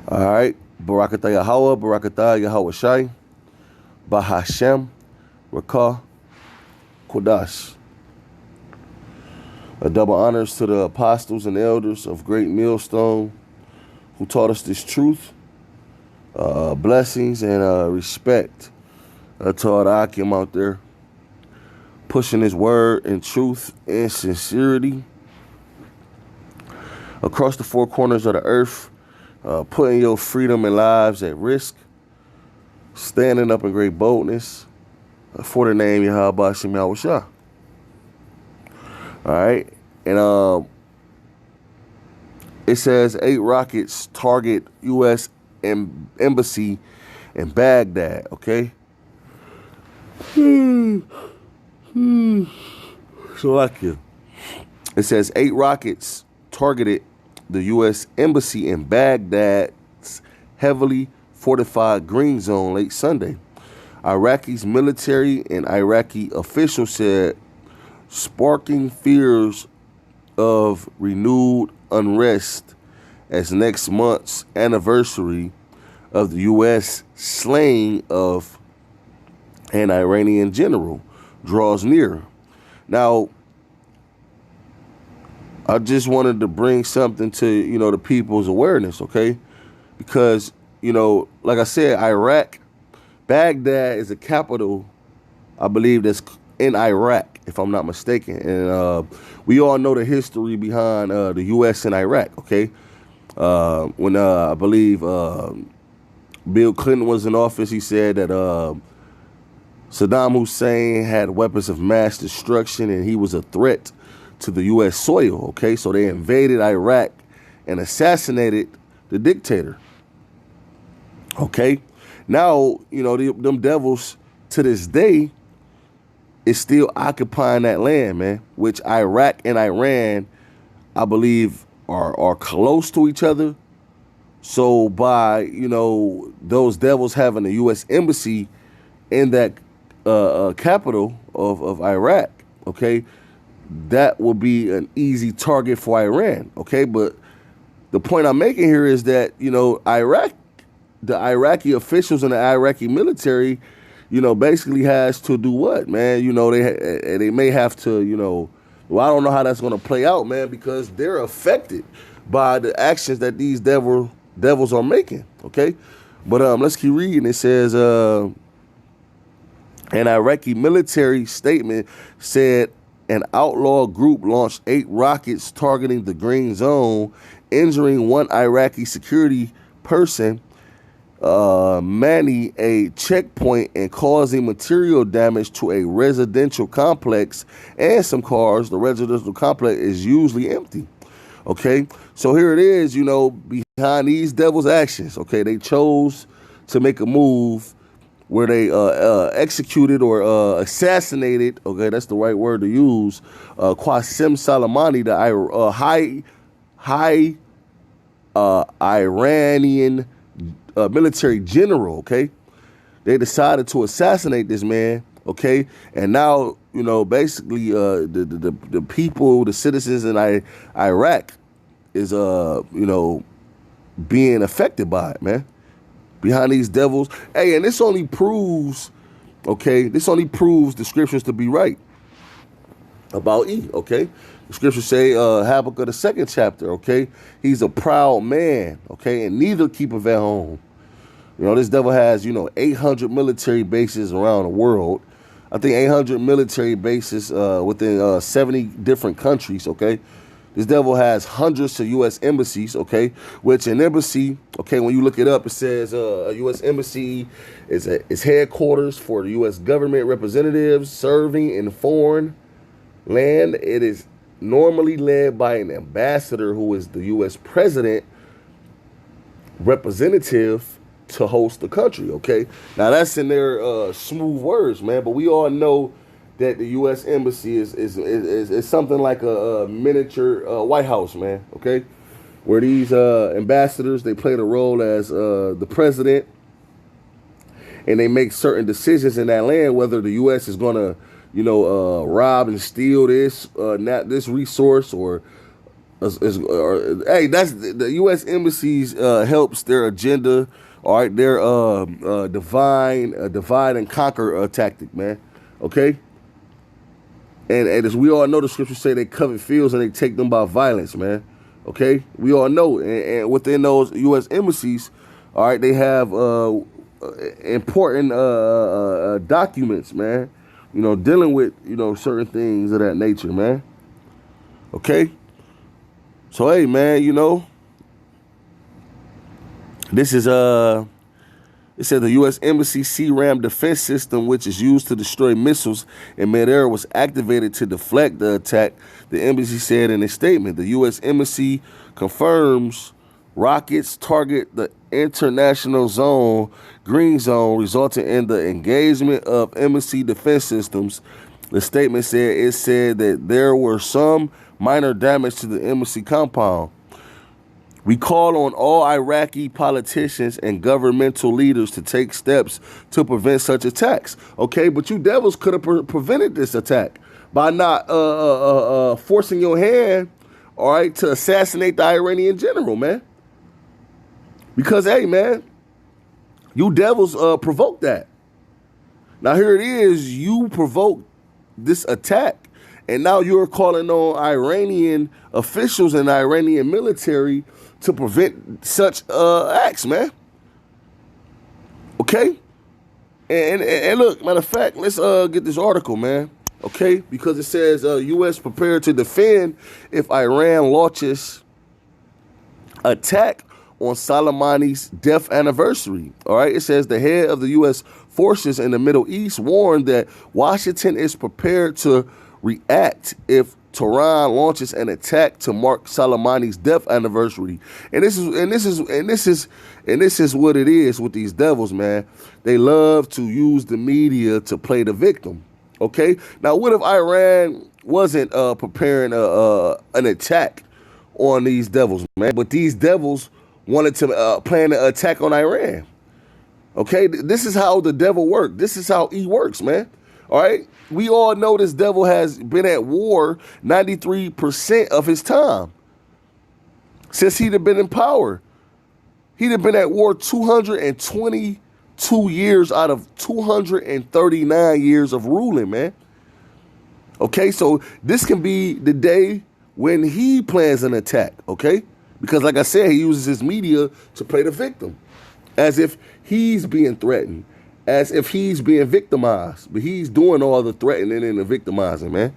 All right. Barakatah Yahweh, Barakatah Yahweh Shai, Bahashem, Rakah, Kodash. A double honors to the apostles and elders of Great Millstone who taught us this truth. Blessings and respect to all the Akim out there pushing his word in truth and sincerity across the four corners of the earth, putting your freedom and lives at risk, standing up in great boldness for the name Yahweh Shem Yahweh Shah. All right. And it says 8 rockets target U.S. embassy in Baghdad. Okay. So like you. It says 8 rockets targeted the U.S. embassy in Baghdad's heavily fortified green zone late Sunday. Iraqi's military and Iraqi officials said, sparking fears of renewed unrest as next month's anniversary of the U.S. slaying of an Iranian general draws near. Now, I just wanted to bring something to, the people's awareness, okay? Because, like I said, Iraq, Baghdad is a capital, I believe, that's in Iraq, if I'm not mistaken. And we all know the history behind the U.S. and Iraq, okay? When I believe Bill Clinton was in office, he said that Saddam Hussein had weapons of mass destruction and he was a threat to the U.S. soil, okay? So they invaded Iraq and assassinated the dictator, okay? Now, them devils to this day is still occupying that land, man, which Iraq and Iran, I believe, are close to each other. So by, those devils having a U.S. embassy in that capital of Iraq, okay, that will be an easy target for Iran, okay? But the point I'm making here is that, Iraq, the Iraqi officials and the Iraqi military, basically has to do what, man? They may have to, well, I don't know how that's going to play out, man, because they're affected by the actions that these devils are making, okay? But let's keep reading. It says, an Iraqi military statement said an outlaw group launched 8 rockets targeting the green zone, injuring one Iraqi security person, manning a checkpoint and causing material damage to a residential complex and some cars. The residential complex is usually empty. Okay, so here it is, behind these devils' actions, okay, they chose to make a move where they executed or assassinated, okay, that's the right word to use, Qasem Soleimani, the high Iranian military general, okay? They decided to assassinate this man, okay? And now, basically the people, the citizens in Iraq is, being affected by it, man. Behind these devils. Hey, and this only proves, the scriptures to be right about E, okay? The scriptures say, Habakkuk, the 2nd chapter, okay? He's a proud man, okay? And neither keepeth at home. This devil has, 800 military bases around the world. I think 800 military bases within 70 different countries, okay? This devil has hundreds of U.S. embassies, okay? Which an embassy, okay, when you look it up, it says a U.S. embassy is headquarters for the U.S. government representatives serving in foreign land. It is normally led by an ambassador who is the U.S. president representative to host the country, okay? Now, that's in their smooth words, man, but we all know that the U.S. embassy is something like a miniature White House, man, okay? Where these ambassadors, they play the role as the president, and they make certain decisions in that land, whether the U.S. is going to, rob and steal this resource, or Hey, that's the U.S. embassies helps their agenda. All right, their divide and conquer tactic, man. Okay, and as we all know, the scriptures say they covet fields and they take them by violence, man. Okay, we all know, and within those U.S. embassies, all right, they have important documents, man. You know, dealing with certain things of that nature, man. Okay, so hey, man, this is it said the U.S. Embassy C-RAM defense system, which is used to destroy missiles in midair, was activated to deflect the attack. The embassy said in a statement, the U.S. Embassy confirms rockets target the international zone, green zone, resulting in the engagement of embassy defense systems. The statement said that there were some minor damage to the embassy compound. We call on all Iraqi politicians and governmental leaders to take steps to prevent such attacks. Okay, but you devils could have prevented this attack by not forcing your hand, all right, to assassinate the Iranian general, man. Because, hey, man, you devils provoked that. Now, here it is. You provoked this attack, and now you're calling on Iranian officials and Iranian military to prevent such acts, man. Okay? And look, matter of fact, let's get this article, man. Okay? Because it says U.S. prepared to defend if Iran launches attack on Soleimani's death anniversary. All right? It says the head of the U.S. forces in the Middle East warned that Washington is prepared to react if Tehran launches an attack to mark Soleimani's death anniversary. And this is what it is with these devils, man. They love to use the media to play the victim. Okay? Now, what if Iran wasn't preparing an attack on these devils, man? But these devils wanted to plan an attack on Iran. Okay? This is how the devil works. This is how he works, man. All right? We all know this devil has been at war 93% of his time since he'd have been in power. He'd have been at war 222 years out of 239 years of ruling, man. Okay, so this can be the day when he plans an attack, okay? Because like I said, he uses his media to play the victim as if he's being threatened, as if he's being victimized. But he's doing all the threatening and the victimizing, man.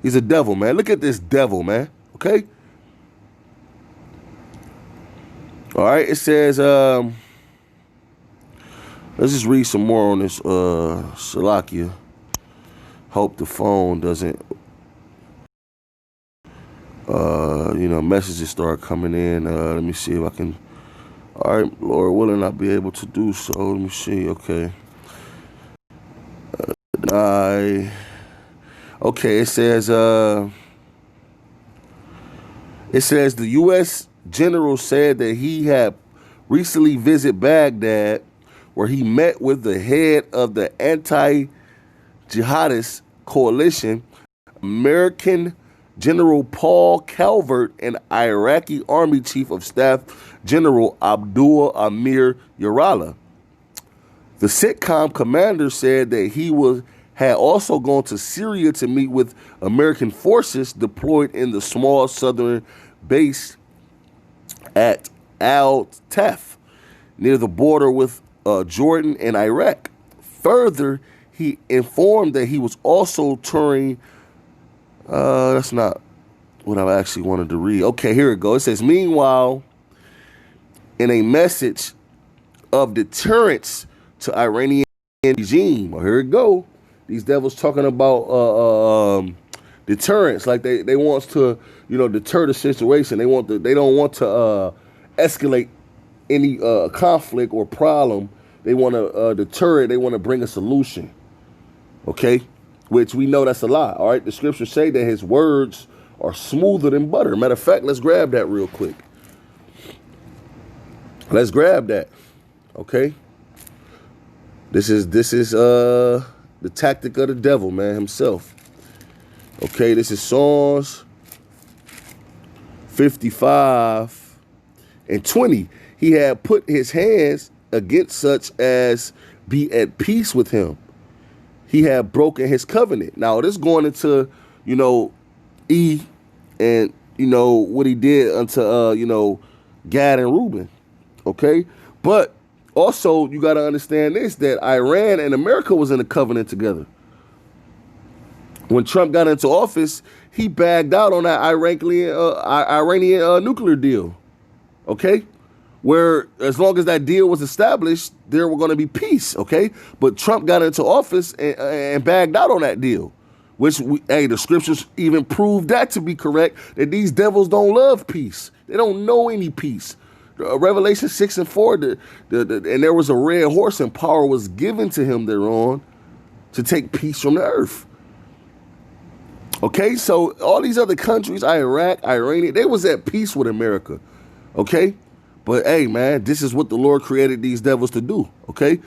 He's a devil, man. Look at this devil, man. Okay? All right, it says, let's just read some more on this Salakia. Hope the phone doesn't, messages start coming in. Let me see if I can. All right, Lord willing, I'll be able to do so. Let me see. Okay. Okay, it says the U.S. general said that he had recently visited Baghdad, where he met with the head of the anti-jihadist coalition, American General Paul Calvert, and Iraqi Army Chief of Staff General Abdul Amir Yarala. The CENTCOM commander said that he had also gone to Syria to meet with American forces deployed in the small southern base at Al-Taf, near the border with Jordan and Iraq. Further, he informed that he was also touring. That's not what I actually wanted to read. Okay, here it goes. It says, meanwhile, in a message of deterrence to Iranian regime. Well, here it go. These devils talking about deterrence, like they want to, deter the situation. They don't want to escalate any conflict or problem. They want to deter it. They want to bring a solution. Okay, which we know that's a lie. All right, the scriptures say that his words are smoother than butter. Matter of fact, let's grab that real quick. Let's grab that. Okay. This is the tactic of the devil, man, himself. Okay, this is Psalms 55 and 20. He had put his hands against such as be at peace with him. He had broken his covenant. Now, this going into, E and, what he did unto, Gad and Reuben. Okay? But also, you got to understand this, that Iran and America was in a covenant together. When Trump got into office, he bagged out on that Iranian nuclear deal. Okay? Where as long as that deal was established, there were going to be peace. Okay? But Trump got into office and bagged out on that deal. Which, the scriptures even prove that to be correct, that these devils don't love peace. They don't know any peace. Revelation 6 and 4, and there was a red horse and power was given to him thereon to take peace from the earth. Okay, so all these other countries, Iraq, Iran, they was at peace with America. Okay, but hey, man, this is what the Lord created these devils to do. Okay,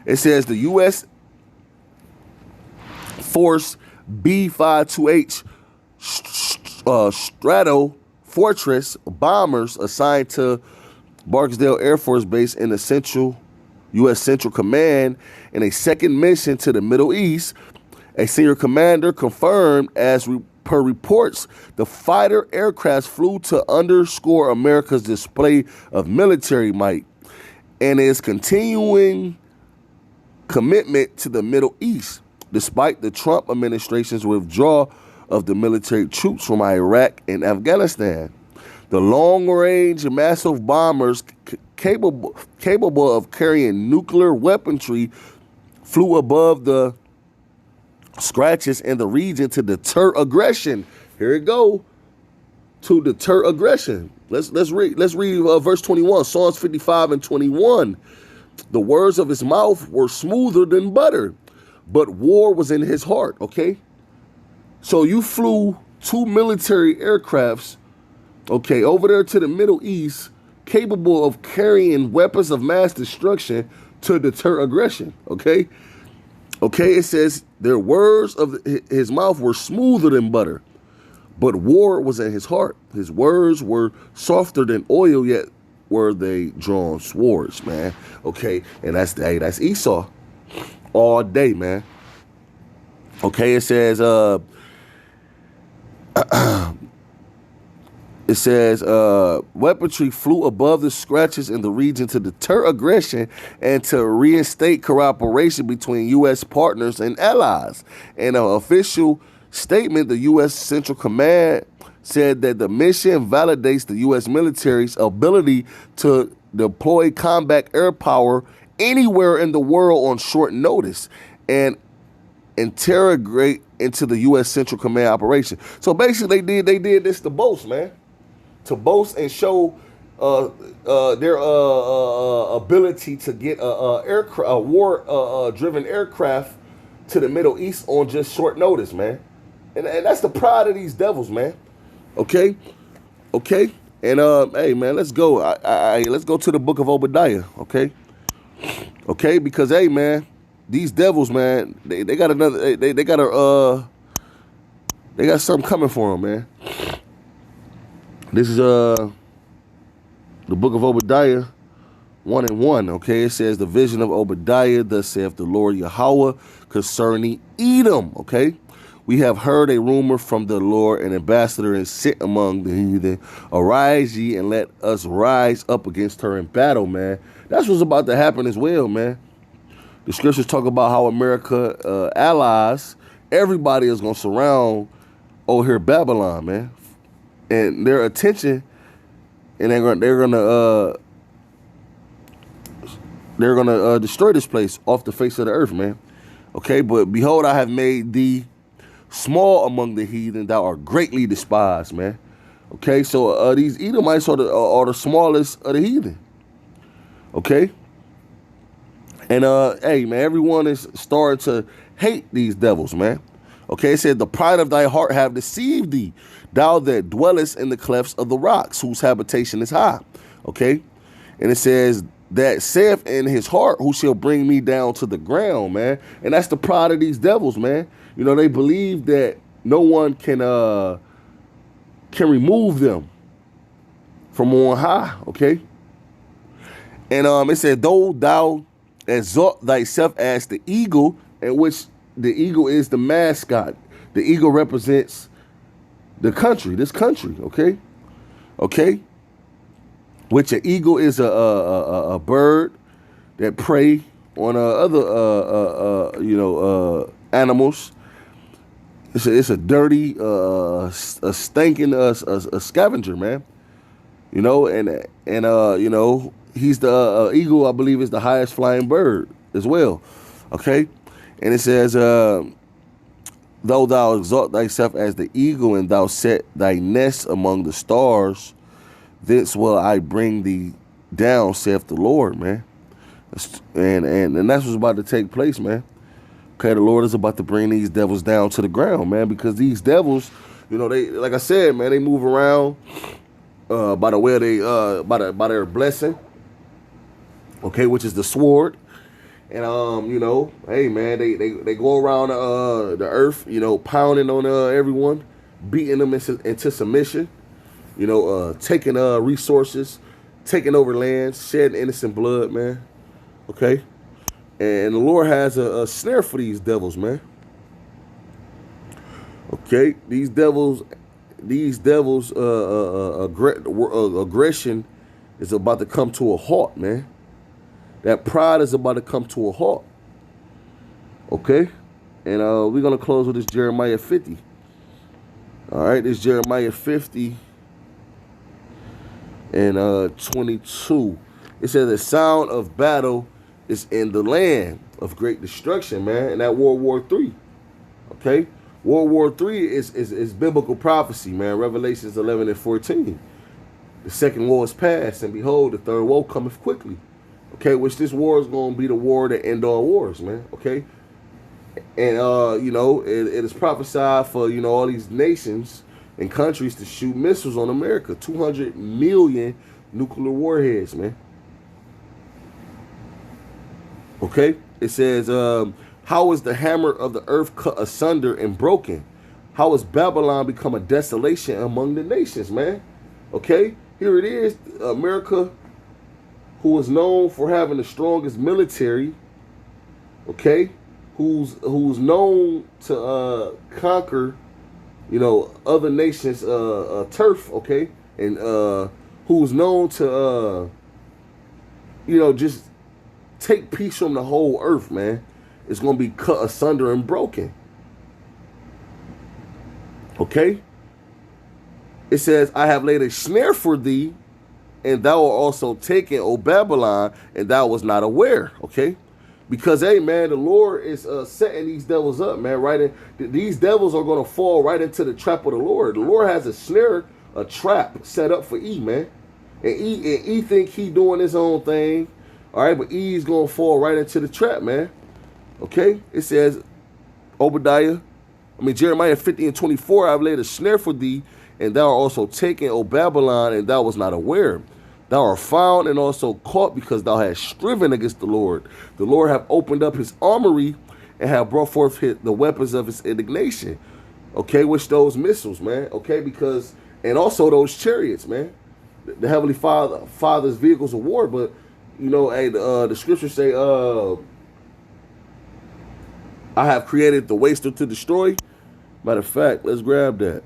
it says the U.S. Force B-52H Strato Fortress bombers assigned to Barksdale Air Force Base in the U.S. Central Command in a second mission to the Middle East. A senior commander confirmed, per reports, the fighter aircraft flew to underscore America's display of military might and its continuing commitment to the Middle East, despite the Trump administration's withdrawal of the military troops from Iraq and Afghanistan. The long-range massive bombers capable of carrying nuclear weaponry flew above the scratches in the region to deter aggression. Here it go. To deter aggression. Let's read verse 21. Psalms 55 and 21. The words of his mouth were smoother than butter, but war was in his heart. Okay. So you flew 2 military aircrafts, okay, over there to the Middle East, capable of carrying weapons of mass destruction to deter aggression. Okay. Okay, it says their words of his mouth were smoother than butter, but war was in his heart. His words were softer than oil, yet were they drawn swords, man. Okay, and that's Esau all day, man. Okay, it says weaponry flew above the scratches in the region to deter aggression and to reinstate cooperation between U.S. partners and allies. In an official statement, the U.S. Central Command said that the mission validates the U.S. military's ability to deploy combat air power anywhere in the world on short notice and integrate into the U.S. Central Command operation. So basically, they did this to boast, man. To boast and show their ability to get a war-driven aircraft to the Middle East on just short notice, man. And that's the pride of these devils, man. Okay? And, hey, man, let's go. Let's go to the book of Obadiah, okay? Okay, because, hey, man, these devils, man, they got another, they got something coming for them, man. This is the book of Obadiah 1 and 1. Okay, it says the vision of Obadiah, thus saith the Lord Yahweh concerning Edom. Okay, we have heard a rumor from the Lord, an ambassador is sit among the heathen. Arise ye and let us rise up against her in battle, man. That's what's about to happen as well, man. The scriptures talk about how America allies, everybody is gonna surround over here Babylon, man. And their attention, and they're gonna destroy this place off the face of the earth, man. Okay, but behold, I have made thee small among the heathen; thou art greatly despised, man. Okay, so these Edomites are the smallest of the heathen. Okay, and hey, man, everyone is starting to hate these devils, man. Okay, it said, the pride of thy heart have deceived thee, thou that dwellest in the clefts of the rocks, whose habitation is high. Okay, and it says, that saith in his heart, who shall bring me down to the ground, man. And that's the pride of these devils, man. You know, they believe that no one can remove them from on high, okay? And it said, though thou exalt thyself as the eagle, in which the eagle is the mascot. The eagle represents the country, this country, okay? Okay? Which an eagle is a bird that prey on other animals. It's a dirty, a stinking, a scavenger, man. You know, and he's the eagle. I believe is the highest flying bird as well. Okay, and it says, though thou exalt thyself as the eagle, and thou set thy nest among the stars, thence will I bring thee down, saith the Lord, man. And that's what's about to take place, man. Okay, the Lord is about to bring these devils down to the ground, man, because these devils, they, like I said, man, they move around by the way they by their blessing, okay, which is the sword. And hey, man, they go around the earth, pounding on everyone, beating them into submission, taking resources, taking over lands, shedding innocent blood, man. Okay. And the Lord has a snare for these devils, man. Okay, these devils' aggression is about to come to a halt, man. That pride is about to come to a halt. Okay, and we're gonna close with this Jeremiah 50. All right, this Jeremiah 50 and 22. It says the sound of battle is in the land of great destruction, man. And that World War III. Okay? World War III is biblical prophecy, man. Revelations 11 and 14. The second war is past, and behold, the third war cometh quickly. Okay, which this war is going to be the war that end all wars, man. Okay? And, it is prophesied for, all these nations and countries to shoot missiles on America. 200 million nuclear warheads, man. Okay, it says, how is the hammer of the earth cut asunder and broken? How has Babylon become a desolation among the nations, man? Okay, here it is, America, who is known for having the strongest military, okay, who's known to conquer, other nations' turf, okay, and who's known to, just take peace from the whole earth, man. It's going to be cut asunder and broken. Okay? It says, I have laid a snare for thee, and thou art also taken, O Babylon, and thou was not aware. Okay? Because, hey, man, the Lord is setting these devils up, man. These devils are going to fall right into the trap of the Lord. The Lord has a snare, a trap set up for E, man. And E think he doing his own thing. All right, but E's going to fall right into the trap, man. Okay? It says, Jeremiah 50 and 24, I've laid a snare for thee, and thou art also taken, O Babylon, and thou was not aware. Thou art found and also caught because thou hast striven against the Lord. The Lord have opened up his armory and have brought forth the weapons of his indignation. Okay, which those missiles, man. Okay, and also those chariots, man. The Heavenly Father's vehicles of war, but the scriptures say, I have created the waster to destroy. Matter of fact, let's grab that.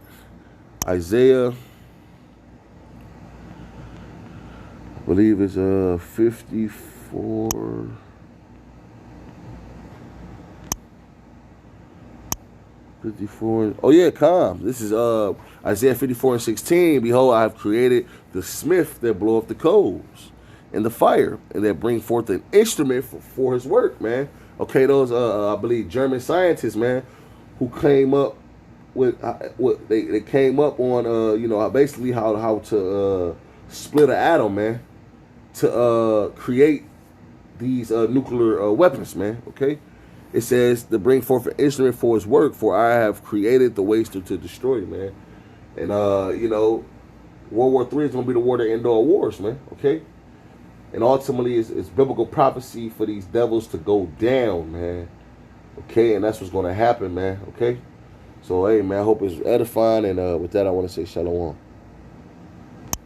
Isaiah, I believe it's 54. Oh yeah, come. This is Isaiah 54 and 16. Behold, I have created the smith that bloweth the coals and the fire, and that bring forth an instrument for his work, man. Okay, those I believe German scientists, man, who came up with they came up on basically how to split an atom, man, to create these nuclear weapons, man. Okay, it says to bring forth an instrument for his work, for I have created the waster to destroy, man. And World War III is gonna be the war that end all wars, man. Okay. And ultimately, it's biblical prophecy for these devils to go down, man. Okay, and that's what's going to happen, man. Okay? So, hey, man, I hope it's edifying. And with that, I want to say shalom.